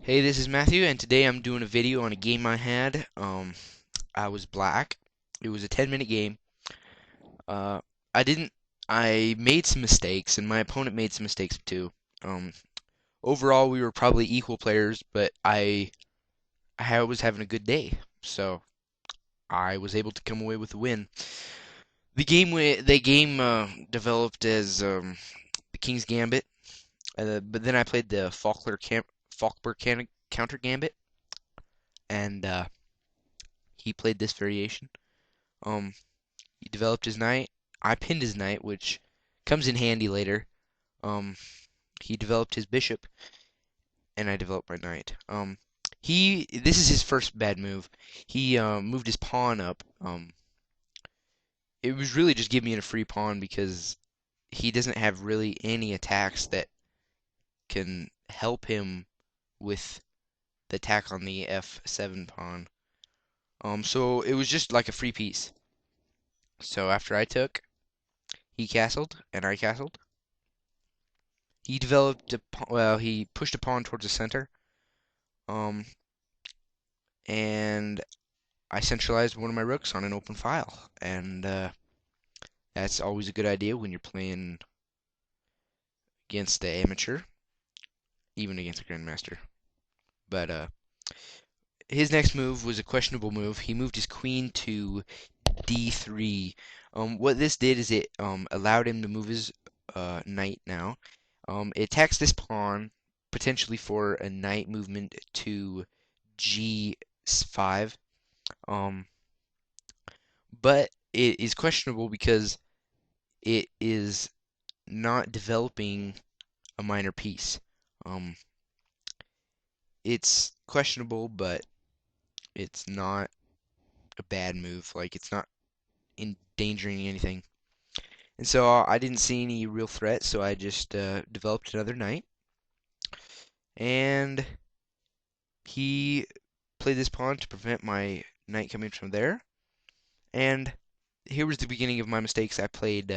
Hey, this is Matthew, and today I'm doing a video on a game I had. I was black. It was a 10-minute game. Uh, I didn't. I made some mistakes, and my opponent made some mistakes too. Um, Overall, we were probably equal players, but I was having a good day, so I was able to come away with a win. The game developed as the King's Gambit, but then I played the Faulkner counter Gambit, and he played this variation. Um, he developed his knight. I pinned his knight, which comes in handy later. Um, he developed his bishop, and I developed my knight. This is his first bad move. He moved his pawn up. It was really just giving me a free pawn because he doesn't have really any attacks that can help him with the attack on the f7 pawn. So it was just like a free piece. So after I took, he castled and I castled. He developed he pushed a pawn towards the center. Um, and I centralized one of my rooks on an open file, and that's always a good idea when you're playing against the amateur, even against a grandmaster. But his next move was a questionable move. He moved his queen to d3. What this did is it allowed him to move his knight now. It attacks this pawn potentially for a knight movement to g5. Um, but it is questionable because it is not developing a minor piece. Um, it's questionable, but it's not a bad move. Like, it's not endangering anything. And so I didn't see any real threat, so I just developed another knight. And he played this pawn to prevent my knight coming from there. And here was the beginning of my mistakes. I played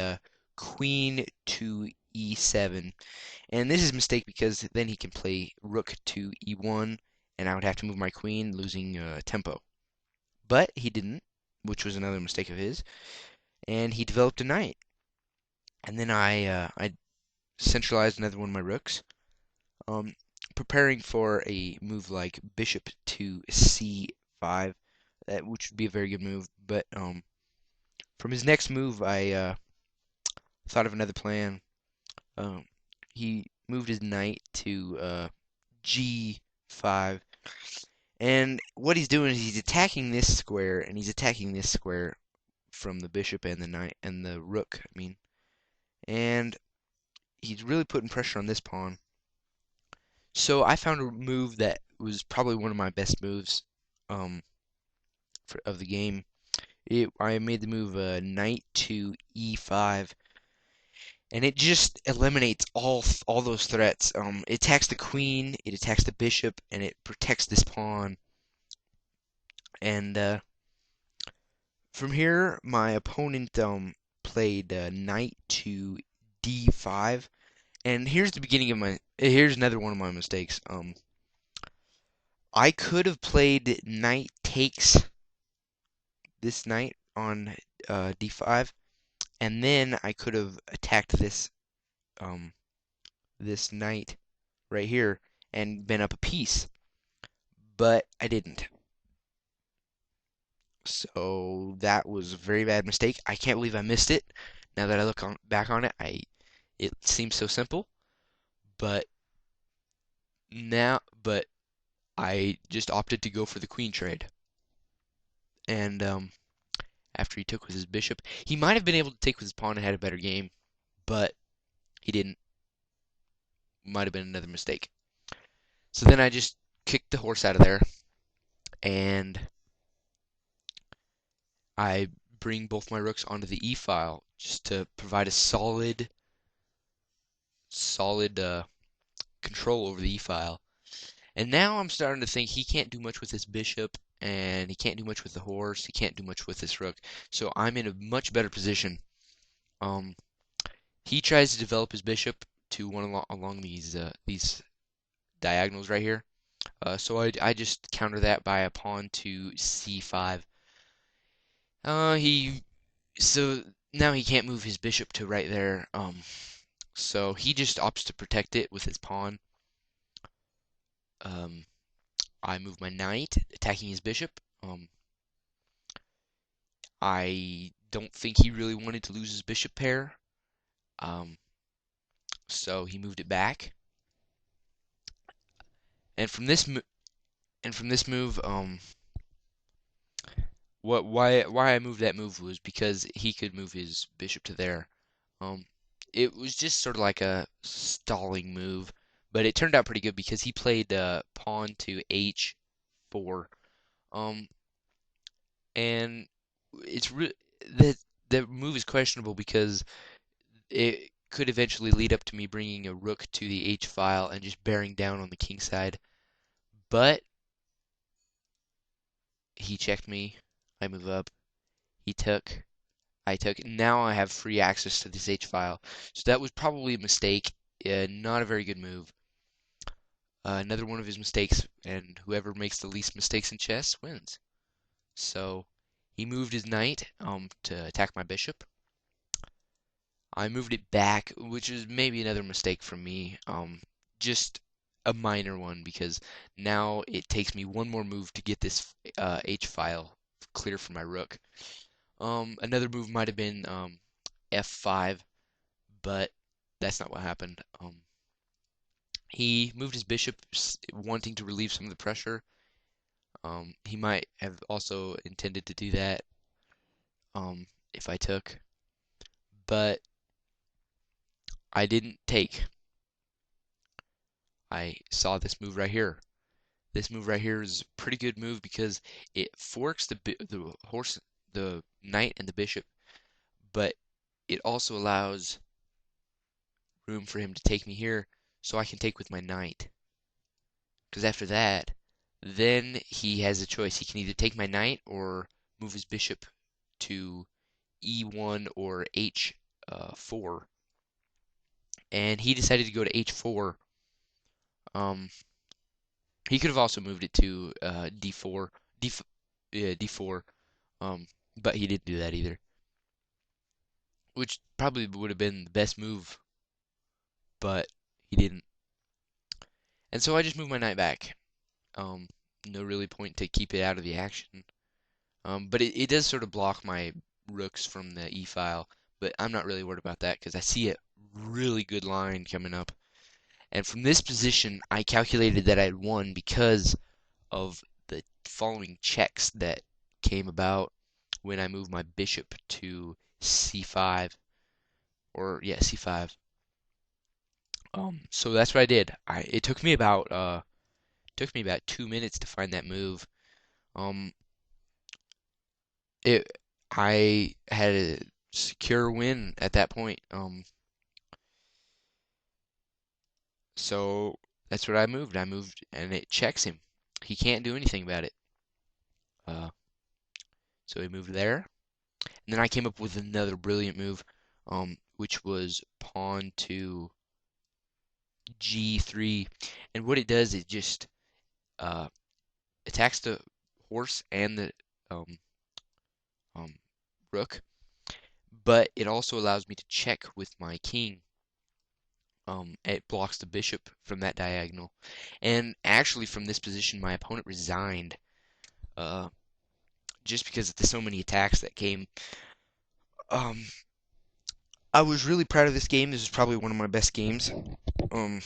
queen to e7. And this is a mistake because then he can play rook to e1, and I would have to move my queen, losing tempo. But he didn't, which was another mistake of his. And he developed a knight. And then I centralized another one of my rooks, um, preparing for a move like bishop to c5, which would be a very good move. But from his next move, I thought of another plan. Um, he moved his knight to g5, and what he's doing is he's attacking this square, and he's attacking this square from the bishop and the knight and the rook, I mean, and he's really putting pressure on this pawn. So I found a move that was probably one of my best moves um, of the game. I made the move knight to e5, and it just eliminates all those threats. It attacks the queen, it attacks the bishop, and it protects this pawn. And from here, my opponent played knight to d5, and here's the beginning of my. Here's another one of my mistakes. I could have played knight takes this knight on d5, and then I could have attacked um this knight right here and been up a piece, but I didn't. So that was a very bad mistake. I can't believe I missed it. Now that I back on it, it seems so simple, but but I just opted to go for the queen trade. And after he took with his bishop, he might have been able to take with his pawn and had a better game, but he didn't. Might have been another mistake. So then I just kicked the horse out of there, and I bring both my rooks onto the e file just to provide a solid control over the e file. And now I'm starting to think he can't do much with his bishop, and he can't do much with the horse. He can't do much with this rook. So I'm in a much better position. Um, he tries to develop his bishop to one along these diagonals right here. So I just counter that by a pawn to c5. He so now he can't move his bishop to right there. So he just opts to protect it with his pawn. Um, I move my knight, attacking his bishop. I don't think he really wanted to lose his bishop pair. Um, so he moved it back. And from this move, why I moved that move was because he could move his bishop to there. Um, it was just sort of like a stalling move, but it turned out pretty good because he played pawn to h4. Um, and it's re the move is questionable because it could eventually lead up to me bringing a rook to the h file and just bearing down on the king side. But he checked me. I move up. He took. I took. Now I have free access to this H file. So that was probably a mistake. Not a very good move. Another one of his mistakes, and whoever makes the least mistakes in chess wins. So he moved his knight to attack my bishop. I moved it back, which is maybe another mistake from me. Just a minor one because now it takes me one more move to get this H file clear for my rook. Another move might have been f5, but that's not what happened. He moved his bishop, wanting to relieve some of the pressure. He might have also intended to do that if I took, but I didn't take. I saw this move right here. This move right here is a pretty good move because it forks the horse, the knight, and the bishop, but it also allows room for him to take me here, so I can take with my knight. Because after that, then he has a choice. He can either take my knight or move his bishop to e1 or h4. And he decided to go to h4. Um, he could have also moved it to d4, d4. Um, but he didn't do that either, which probably would have been the best move, but he didn't. And so I just moved my knight back. Um, no really point to keep it out of the action. But it does sort of block my rooks from the e file, but I'm not really worried about that because I see a really good line coming up. And from this position, I calculated that I had won because of the following checks that came about when I moved my bishop to c5, or yeah, c5. So that's what I did. It took me about 2 minutes to find that move. Um, it I had a secure win at that point. So that's what I moved. I moved, and it checks him. He can't do anything about it. Uh, so he moved there, and then I came up with another brilliant move, which was pawn to g3, and what it does is just uh attacks the horse and the um um rook, but it also allows me to check with my king. It blocks the bishop from that diagonal. And actually, from this position, my opponent resigned uh, just because of the so many attacks that came. Um, I was really proud of this game. This is probably one of my best games. Um,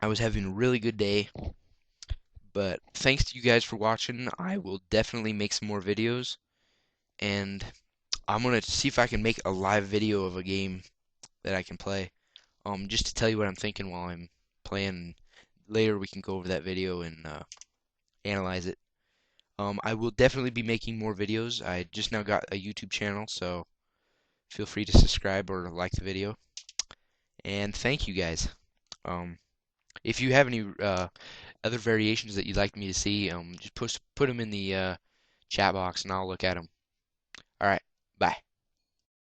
I was having a really good day. But thanks to you guys for watching. I will definitely make some more videos. And I'm going to see if I can make a live video of a game that I can play. Just to tell you what I'm thinking while I'm playing. Later we can go over that video and analyze it. I will definitely be making more videos. I just now got a YouTube channel, so feel free to subscribe or like the video. And thank you guys. Um, if you have any other variations that you'd like me to see, just put them in the chat box and I'll look at them. All right, bye.